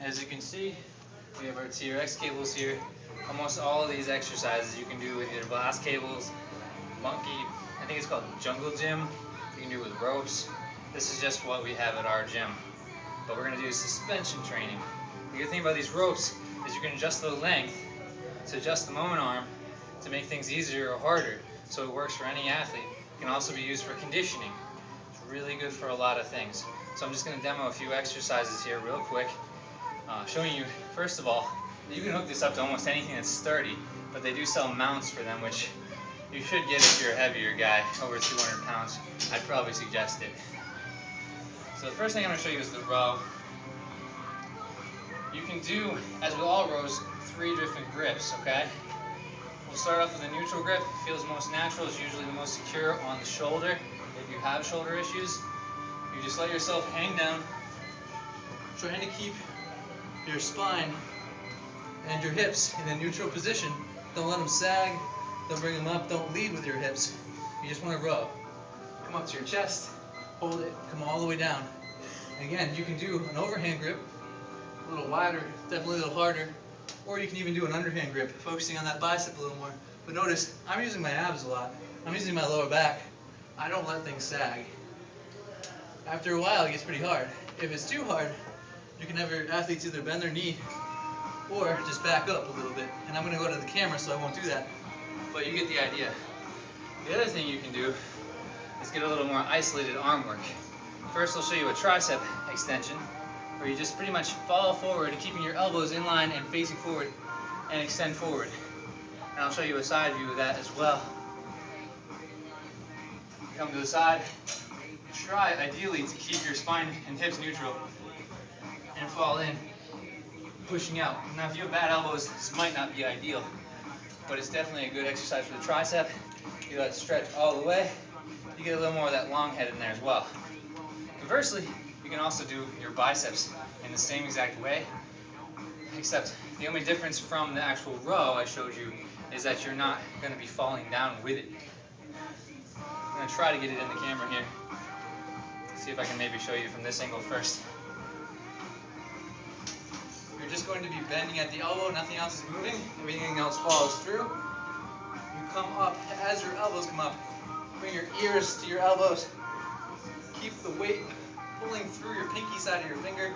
As you can see, we have our TRX cables here. Almost all of these exercises you can do with either blast cables, monkey, I think it's called jungle gym. You can do it with ropes. This is just what we have at our gym. But we're going to do suspension training. The good thing about these ropes is you can adjust the length to adjust the moment arm to make things easier or harder. So it works for any athlete. It can also be used for conditioning. It's really good for a lot of things. So I'm just going to demo a few exercises here real quick. Showing you, first of all, you can hook this up to almost anything that's sturdy, but they do sell mounts for them, which you should get if you're a heavier guy, over 200 pounds. I'd probably suggest it. So the first thing I'm going to show you is the row. You can do, as with all rows, 3 different grips, okay? We'll start off with a neutral grip. Feels most natural, is usually the most secure on the shoulder. If you have shoulder issues, you just let yourself hang down, trying to keep your spine and your hips in a neutral position. Don't let them sag, don't bring them up, don't lead with your hips. You just want to row. Come up to your chest, hold it, come all the way down. Again, you can do an overhand grip, a little wider, definitely a little harder, or you can even do an underhand grip, focusing on that bicep a little more. But notice, I'm using my abs a lot. I'm using my lower back. I don't let things sag. After a while, it gets pretty hard. If it's too hard, you can have your athletes either bend their knee or just back up a little bit. And I'm going to go to the camera, so I won't do that. But you get the idea. The other thing you can do is get a little more isolated arm work. First, I'll show you a tricep extension, where you just pretty much fall forward, keeping your elbows in line and facing forward, and extend forward. And I'll show you a side view of that as well. Come to the side. Try, ideally, to keep your spine and hips neutral and fall in, pushing out. Now, if you have bad elbows, this might not be ideal, but it's definitely a good exercise for the tricep. You let it stretch all the way. You get a little more of that long head in there as well. Conversely, you can also do your biceps in the same exact way, except the only difference from the actual row I showed you is that you're not going to be falling down with it. I'm going to try to get it in the camera here. See if I can maybe show you from this angle first. You're just going to be bending at the elbow, nothing else is moving, everything else follows through. You come up as your elbows come up. Bring your ears to your elbows. Keep the weight pulling through your pinky side of your finger,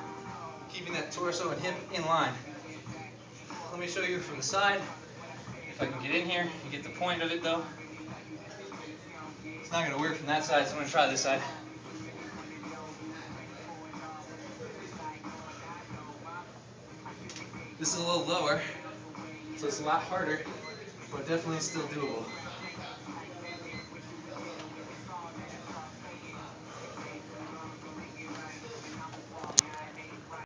keeping that torso and hip in line. Let me show you from the side. If I can get in here, you get the point of it though. It's not going to work from that side, so I'm going to try this side. This is a little lower, so it's a lot harder, but definitely still doable.